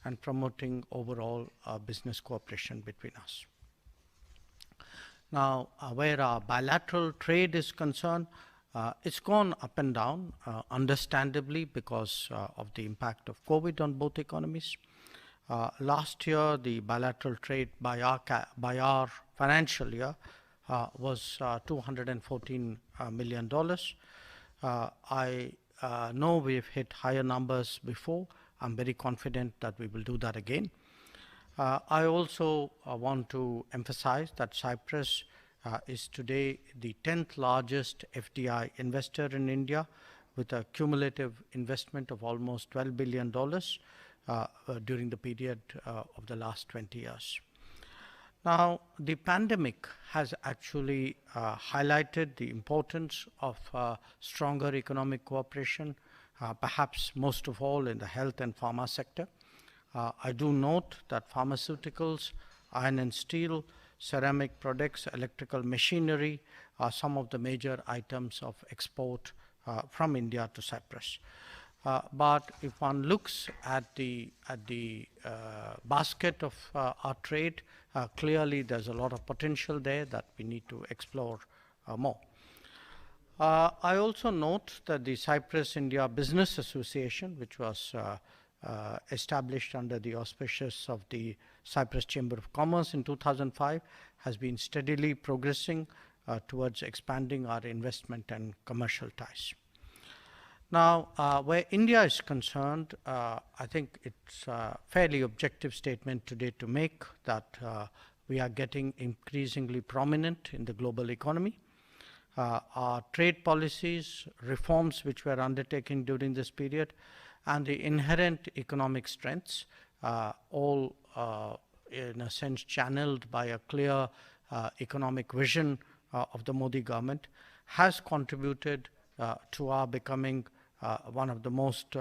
and promoting overall business cooperation between us. Now, where our bilateral trade is concerned, it's gone up and down, understandably, because of the impact of COVID on both economies. Last year, the bilateral trade by our financial year was $214 million. I know we've hit higher numbers before. I'm very confident that we will do that again. I also want to emphasize that Cyprus is today the 10th largest FDI investor in India, with a cumulative investment of almost $12 billion during the period of the last 20 years. Now, the pandemic has actually highlighted the importance of stronger economic cooperation, perhaps most of all in the health and pharma sector. I do note that pharmaceuticals, iron and steel, ceramic products, electrical machinery are some of the major items of export from India to Cyprus. But if one looks at the basket of our trade, clearly there's a lot of potential there that we need to explore more. I also note that the Cyprus-India Business Association, which was established under the auspices of the Cyprus Chamber of Commerce in 2005, has been steadily progressing towards expanding our investment and commercial ties. Now, where India is concerned, I think it's a fairly objective statement today to make that we are getting increasingly prominent in the global economy. Our trade policies, reforms which were undertaken during this period, and the inherent economic strengths, all in a sense channeled by a clear economic vision of the Modi government, has contributed to our becoming one of the most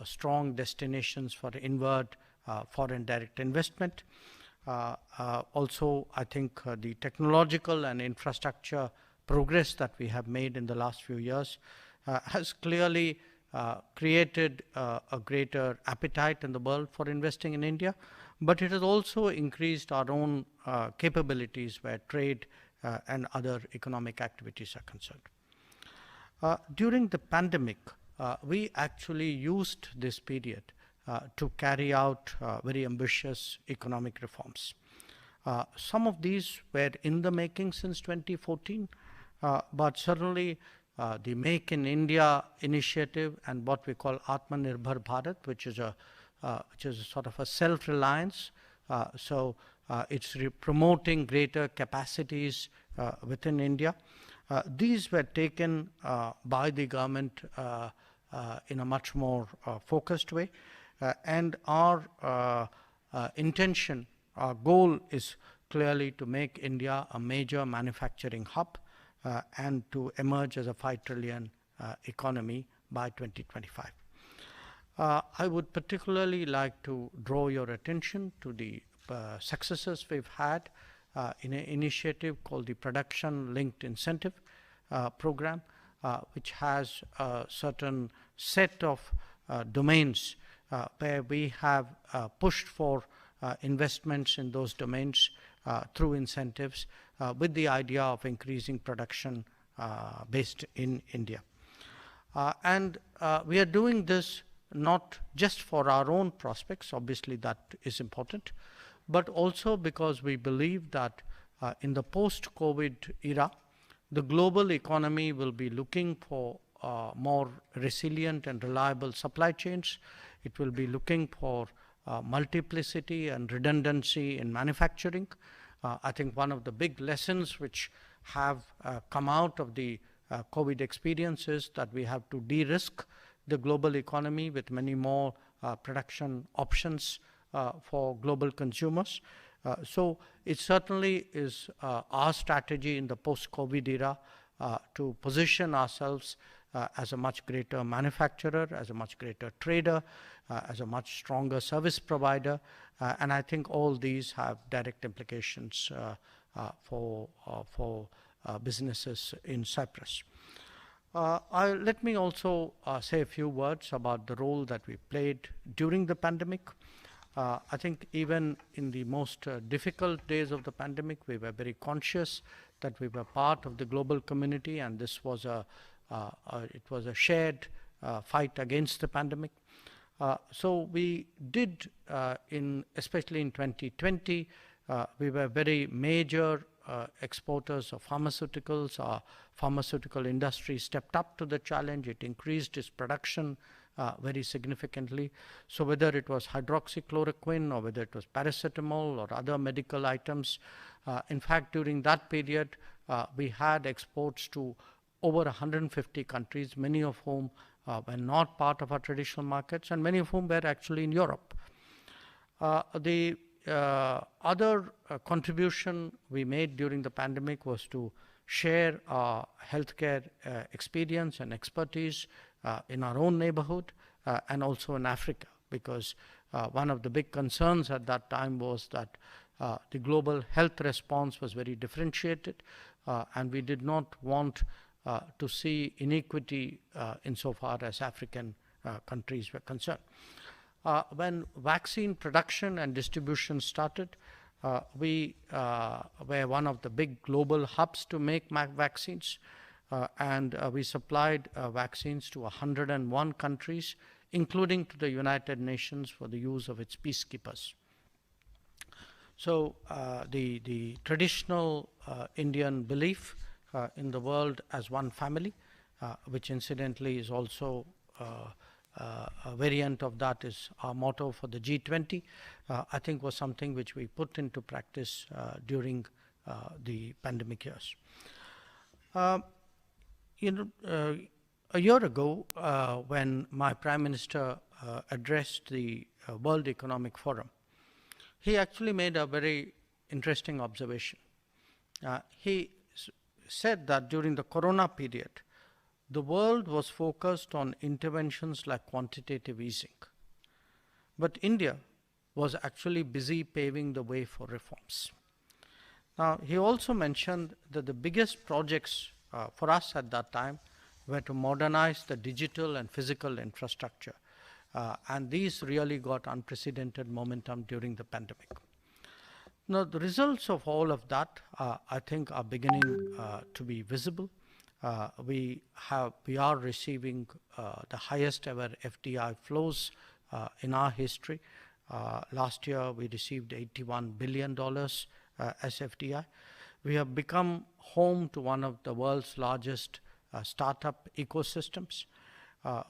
strong destinations for inward foreign direct investment. Also, I think the technological and infrastructure progress that we have made in the last few years has clearly created a greater appetite in the world for investing in India, but it has also increased our own capabilities where trade and other economic activities are concerned. During the pandemic, we actually used this period to carry out very ambitious economic reforms. Some of these were in the making since 2014, but certainly the Make in India initiative and what we call Atmanirbhar Bharat, which is a sort of a self-reliance. It's promoting greater capacities within India. These were taken by the government in a much more focused way. And our intention, our goal is clearly to make India a major manufacturing hub and to emerge as a 5 trillion economy by 2025. I would particularly like to draw your attention to the successes we've had in an initiative called the Production Linked Incentive Program, which has a certain set of domains where we have pushed for investments in those domains through incentives with the idea of increasing production based in India. And we are doing this not just for our own prospects, obviously that is important, but also because we believe that in the post-COVID era, the global economy will be looking for more resilient and reliable supply chains. It will be looking for multiplicity and redundancy in manufacturing. I think one of the big lessons which have come out of the COVID experience is that we have to de-risk the global economy with many more production options for global consumers. So it certainly is our strategy in the post-COVID era to position ourselves as a much greater manufacturer, as a much greater trader, as a much stronger service provider. And I think all these have direct implications for businesses in Cyprus. Let me also say a few words about the role that we played during the pandemic. I think even in the most difficult days of the pandemic, we were very conscious that we were part of the global community, and this was it was a shared fight against the pandemic. So we did, especially in 2020, we were very major exporters of pharmaceuticals. Our pharmaceutical industry stepped up to the challenge. It increased its production very significantly. So whether it was hydroxychloroquine or whether it was paracetamol or other medical items, in fact, during that period, we had exports to over 150 countries, many of whom were not part of our traditional markets, and many of whom were actually in Europe. The other contribution we made during the pandemic was to share our healthcare experience and expertise in our own neighborhood and also in Africa, because one of the big concerns at that time was that the global health response was very differentiated, and we did not want to see inequity insofar as African countries were concerned. When vaccine production and distribution started, we were one of the big global hubs to make vaccines, and we supplied vaccines to 101 countries, including to the United Nations for the use of its peacekeepers. So the traditional Indian belief in the world as one family, which incidentally is also a variant of that is our motto for the G20, I think was something which we put into practice during the pandemic years. A year ago, when my Prime Minister addressed the World Economic Forum, he actually made a very interesting observation. He said that during the Corona period, the world was focused on interventions like quantitative easing. But India was actually busy paving the way for reforms. Now, he also mentioned that the biggest projects for us at that time were to modernize the digital and physical infrastructure. And these really got unprecedented momentum during the pandemic. Now, the results of all of that, I think, are beginning to be visible. We are receiving the highest ever FDI flows in our history. Last year, we received $81 billion as FDI. We have become home to one of the world's largest startup ecosystems.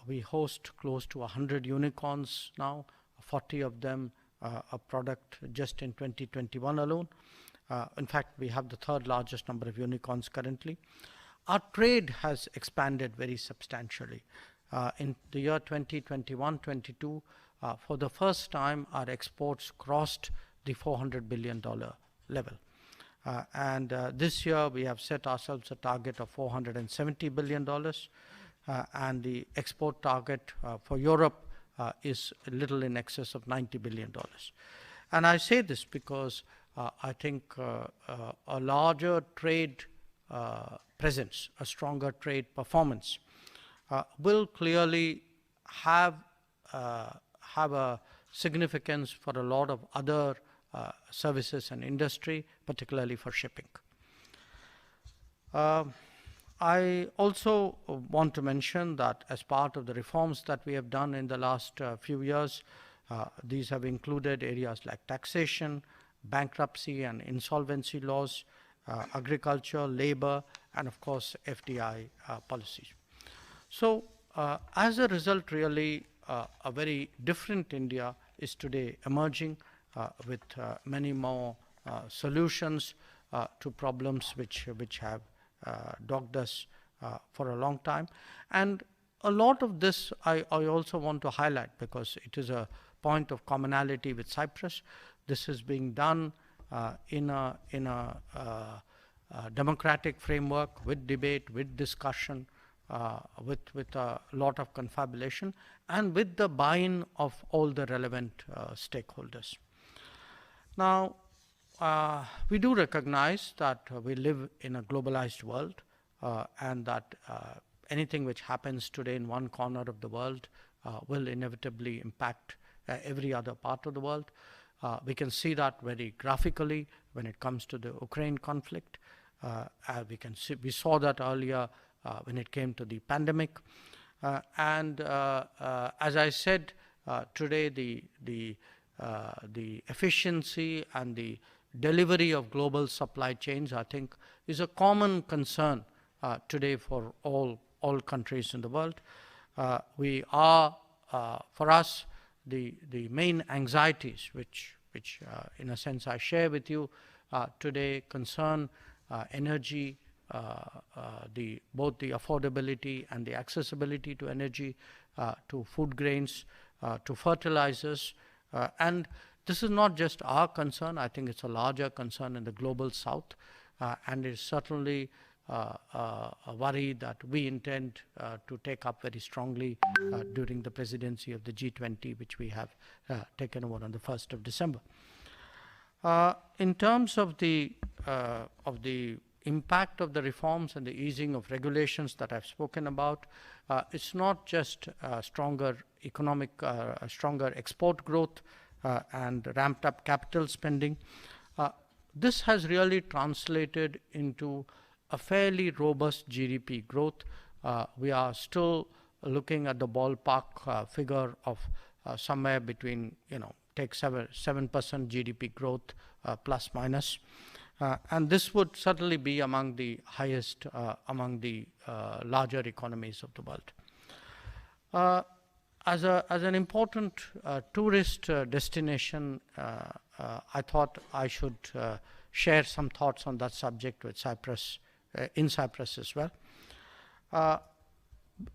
We host close to 100 unicorns now, 40 of them a product just in 2021 alone. In fact, we have the third largest number of unicorns currently. Our trade has expanded very substantially. In the year 2021-22, for the first time, our exports crossed the $400 billion level. And this year, we have set ourselves a target of $470 billion. And the export target for Europe is a little in excess of $90 billion. And I say this because I think a larger trade presence, a stronger trade performance will clearly have a significance for a lot of other services and industry, particularly for shipping. I also want to mention that as part of the reforms that we have done in the last few years, these have included areas like taxation, bankruptcy and insolvency laws, agriculture, labor, and of course FDI policies. So as a result, really a very different India is today emerging with many more solutions to problems which have dogged us for a long time. And a lot of this I also want to highlight because it is a point of commonality with Cyprus. This is being done in a democratic framework, with debate, with discussion, with a lot of confabulation, and with the buy-in of all the relevant stakeholders. Now, we do recognize that we live in a globalized world and that anything which happens today in one corner of the world will inevitably impact every other part of the world. We can see that very graphically when it comes to the Ukraine conflict. We saw that earlier when it came to the pandemic. As I said, today the efficiency and the delivery of global supply chains, I think, is a common concern today for all countries in the world. For us, the main anxieties, which in a sense I share with you today, concern energy, both the affordability and the accessibility to energy, to food grains, to fertilizers, and this is not just our concern. I think it's a larger concern in the global south, and it's certainly a worry that we intend to take up very strongly during the presidency of the G20, which we have taken over on the 1st of December. In terms of the impact of the reforms and the easing of regulations that I've spoken about, it's not just stronger export growth and ramped up capital spending. This has really translated into a fairly robust GDP growth. We are still looking at the ballpark figure of somewhere between, take 7% GDP growth plus minus. And this would certainly be among the highest among the larger economies of the world. As an important tourist destination, I thought I should share some thoughts on that subject with Cyprus, in Cyprus as well.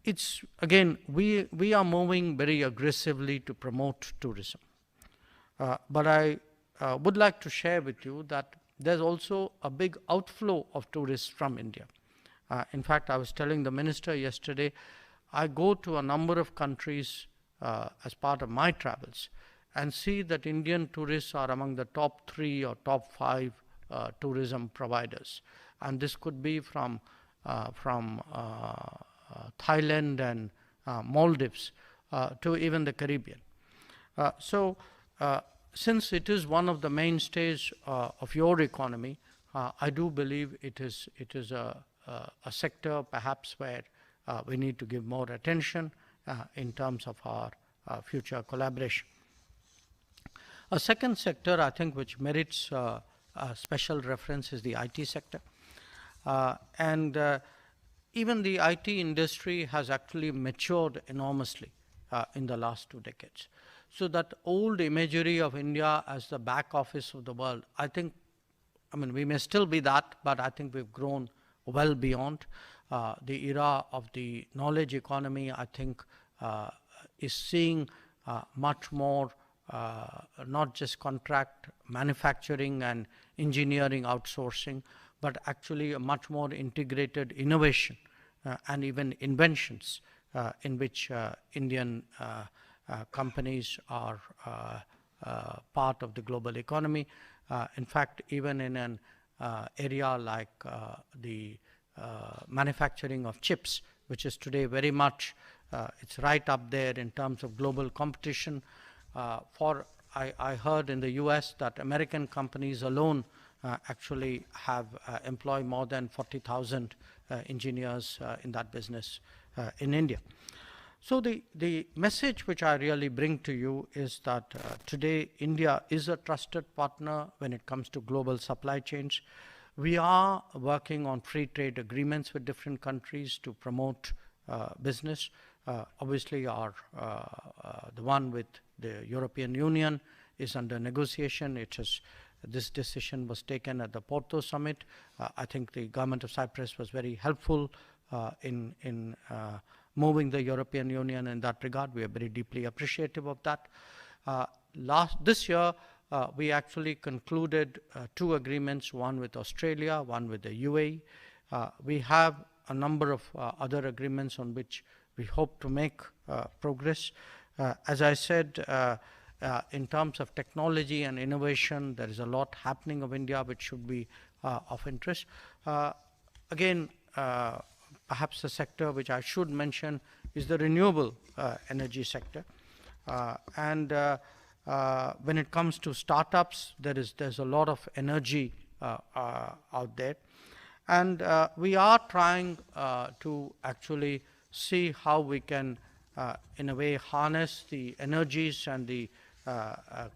It's again, we are moving very aggressively to promote tourism. But I would like to share with you that there's also a big outflow of tourists from India. In fact, I was telling the minister yesterday, I go to a number of countries as part of my travels and see that Indian tourists are among the top 3 or top 5 tourism providers. And this could be from Thailand and Maldives to even the Caribbean. Since it is one of the mainstays of your economy, I do believe it is a sector perhaps where we need to give more attention in terms of our future collaboration. A second sector, I think, which merits a special reference is the IT sector. Even the IT industry has actually matured enormously in the last 2 decades. So that old imagery of India as the back office of the world, we may still be that, but I think we've grown well beyond. The era of the knowledge economy, I think, is seeing much more, not just contract manufacturing and engineering outsourcing, but actually a much more integrated innovation and even inventions in which Indian companies are part of the global economy. In fact, even in an area like the manufacturing of chips, which is today very much, it's right up there in terms of global competition. I heard in the US that American companies alone actually have employ more than 40,000 engineers in that business in India. So the message which I really bring to you is that today India is a trusted partner when it comes to global supply chains. We are working on free trade agreements with different countries to promote business. Obviously, the one with the European Union is under negotiation. This decision was taken at the Porto summit. I think the government of Cyprus was very helpful in moving the European Union in that regard. We are very deeply appreciative of that. This year, we actually concluded 2 agreements, one with Australia, one with the UAE. We have a number of other agreements on which we hope to make progress. As I said, in terms of technology and innovation, there is a lot happening of India which should be of interest. Again, perhaps the sector which I should mention is the renewable energy sector. When it comes to startups, there's a lot of energy out there. And we are trying to actually see how we can, in a way, harness the energies and the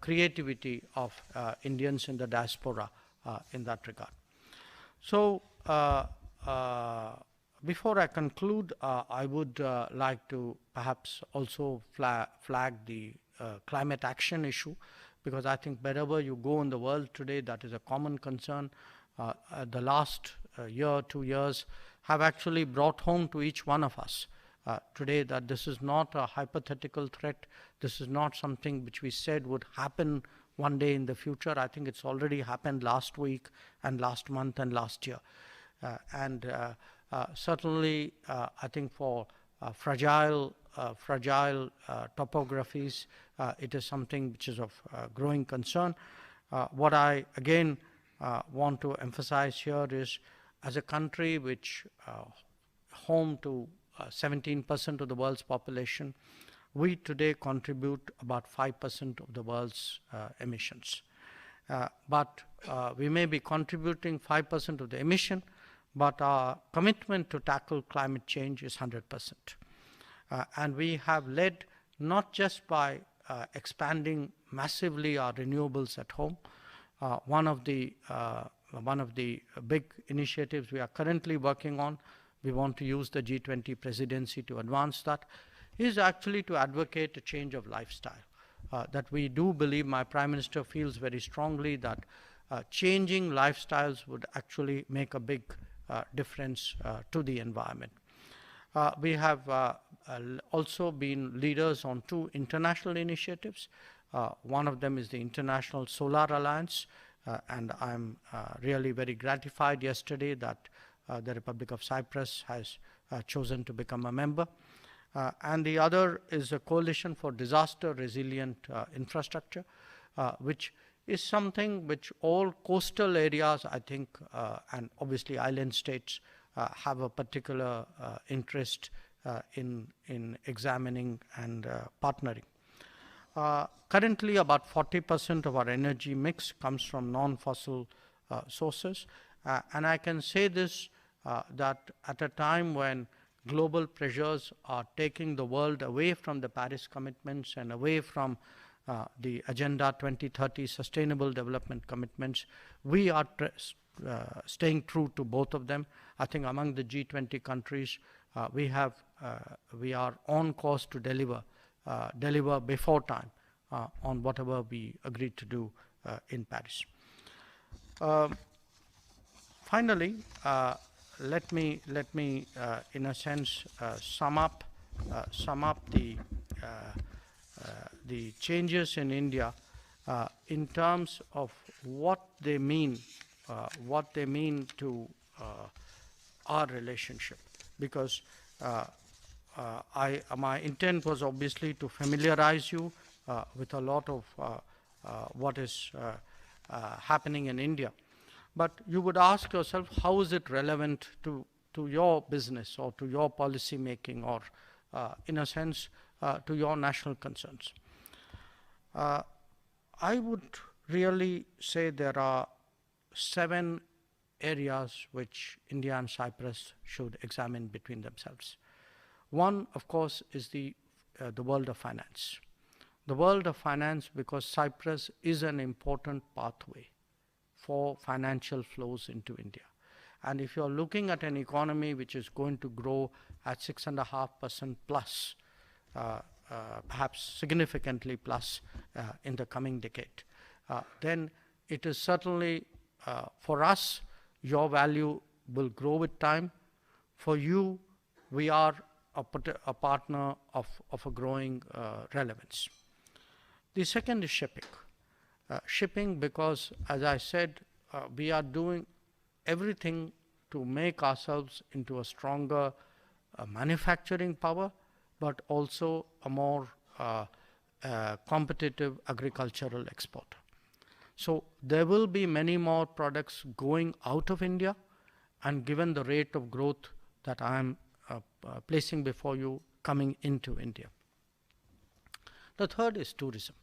creativity of Indians in the diaspora in that regard. So, before I conclude, I would like to perhaps also flag the climate action issue, because I think wherever you go in the world today, that is a common concern. The last year, 2 years have actually brought home to each one of us today that this is not a hypothetical threat. This is not something which we said would happen one day in the future. I think it's already happened last week and last month and last year. Certainly, I think for fragile topographies, it is something which is of growing concern. What I again want to emphasize here is, as a country which home to 17% of the world's population, we today contribute about 5% of the world's emissions. But we may be contributing 5% of the emission, but our commitment to tackle climate change is 100%. And we have led not just by expanding massively our renewables at home. One of the big initiatives we are currently working on, we want to use the G20 presidency to advance that, is actually to advocate a change of lifestyle. That we do believe, my Prime Minister feels very strongly that changing lifestyles would actually make a big difference to the environment. We have also been leaders on 2 international initiatives. One of them is the International Solar Alliance, and I'm really very gratified yesterday that the Republic of Cyprus has chosen to become a member. And the other is a coalition for disaster resilient infrastructure, which is something which all coastal areas, I think, and obviously island states have a particular interest in examining and partnering. Currently, about 40% of our energy mix comes from non-fossil sources. And I can say this, that at a time when global pressures are taking the world away from the Paris commitments and away from the Agenda 2030 Sustainable Development Commitments, we are staying true to both of them. I think among the G20 countries, we are on course to deliver before time on whatever we agreed to do in Paris. Finally, let me in a sense sum up the changes in India in terms of what they mean to our relationship, because my intent was obviously to familiarize you with a lot of what is happening in India. But you would ask yourself, how is it relevant to your business or to your policy making, or in a sense to your national concerns? I would really say there are 7 areas which India and Cyprus should examine between themselves. One, of course, is the world of finance. The world of finance, because Cyprus is an important pathway for financial flows into India. And if you're looking at an economy which is going to grow at 6.5% plus, perhaps significantly plus in the coming decade, then it is certainly, for us, your value will grow with time. For you, we are a partner of a growing relevance. The second is shipping. Shipping, because, as I said, we are doing everything to make ourselves into a stronger manufacturing power, but also a more competitive agricultural exporter. So there will be many more products going out of India, and given the rate of growth that I am placing before you coming into India. The third is tourism.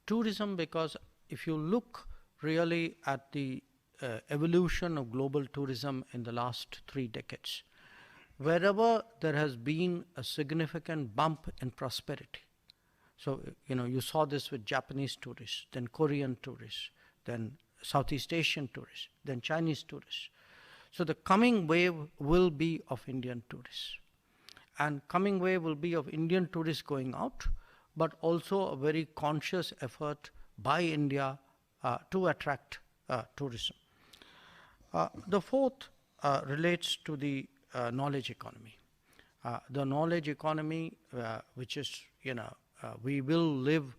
Tourism, because if you look really at the evolution of global tourism in the last 3 decades, wherever there has been a significant bump in prosperity, so you saw this with Japanese tourists, then Korean tourists, then Southeast Asian tourists, then Chinese tourists. So the coming wave will be of Indian tourists. And coming wave will be of Indian tourists going out, but also a very conscious effort by India to attract tourism. The fourth relates to the knowledge economy. The knowledge economy, which is, we will live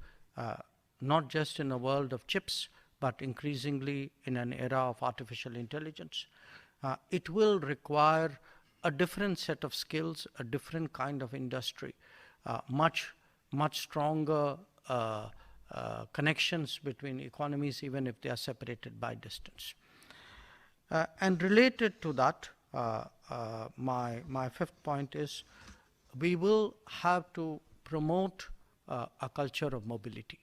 not just in a world of chips, but increasingly in an era of artificial intelligence. It will require a different set of skills, a different kind of industry, much stronger connections between economies, even if they are separated by distance. And related to that, my fifth point is we will have to promote a culture of mobility.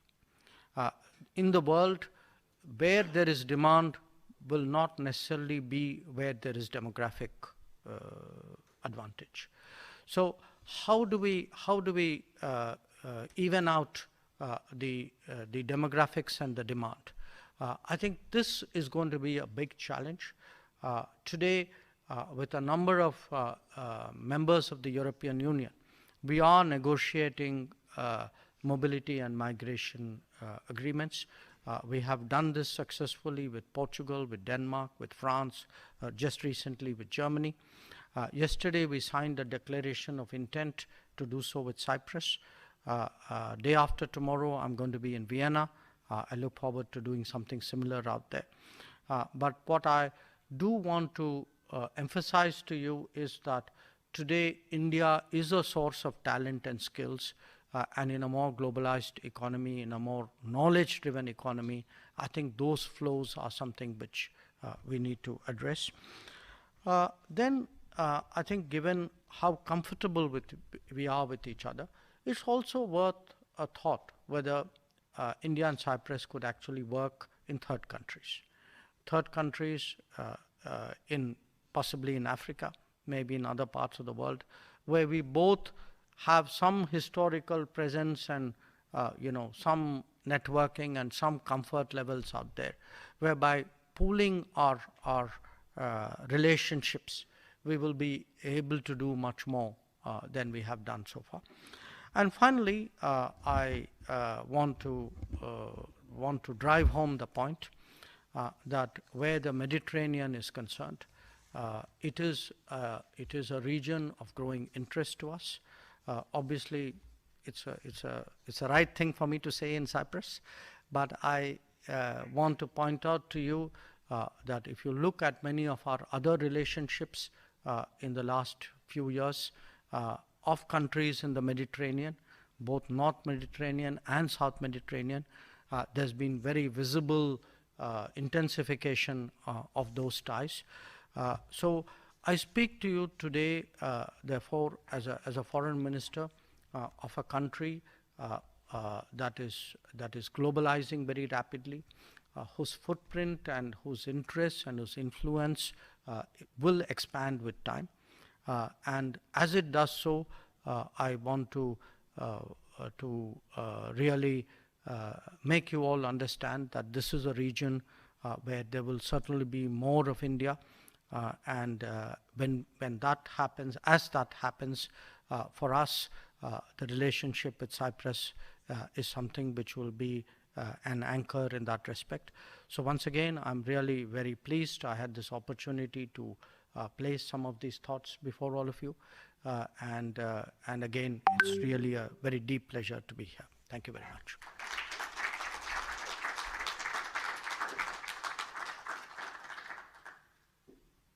In the world, where there is demand will not necessarily be where there is demographic advantage. So how do we even out the demographics and the demand? I think this is going to be a big challenge. Today, with a number of members of the European Union, we are negotiating mobility and migration agreements. We have done this successfully with Portugal, with Denmark, with France, just recently with Germany. Yesterday, we signed a declaration of intent to do so with Cyprus. Day after tomorrow, I'm going to be in Vienna. I look forward to doing something similar out there. But what I do want to emphasize to you is that today, India is a source of talent and skills. And in a more globalized economy, in a more knowledge-driven economy, I think those flows are something which we need to address. Then I think given how comfortable we are with each other, it's also worth a thought whether India and Cyprus could actually work in third countries. Third countries possibly in Africa, maybe in other parts of the world, where we both have some historical presence and some networking and some comfort levels out there, whereby pooling our relationships, we will be able to do much more than we have done so far. And finally, I want to drive home the point that where the Mediterranean is concerned, it is a region of growing interest to us. Obviously, it's a right thing for me to say in Cyprus, but I want to point out to you that if you look at many of our other relationships in the last few years of countries in the Mediterranean, both North Mediterranean and South Mediterranean, there's been very visible intensification of those ties. So I speak to you today, therefore, as a foreign minister of a country that is globalizing very rapidly, whose footprint and whose interests and whose influence will expand with time. And as it does so, I want to really make you all understand that this is a region where there will certainly be more of India. And when that happens, as that happens, for us, the relationship with Cyprus is something which will be an anchor in that respect. So once again, I'm really very pleased I had this opportunity to place some of these thoughts before all of you. And again, it's really a very deep pleasure to be here. Thank you very much.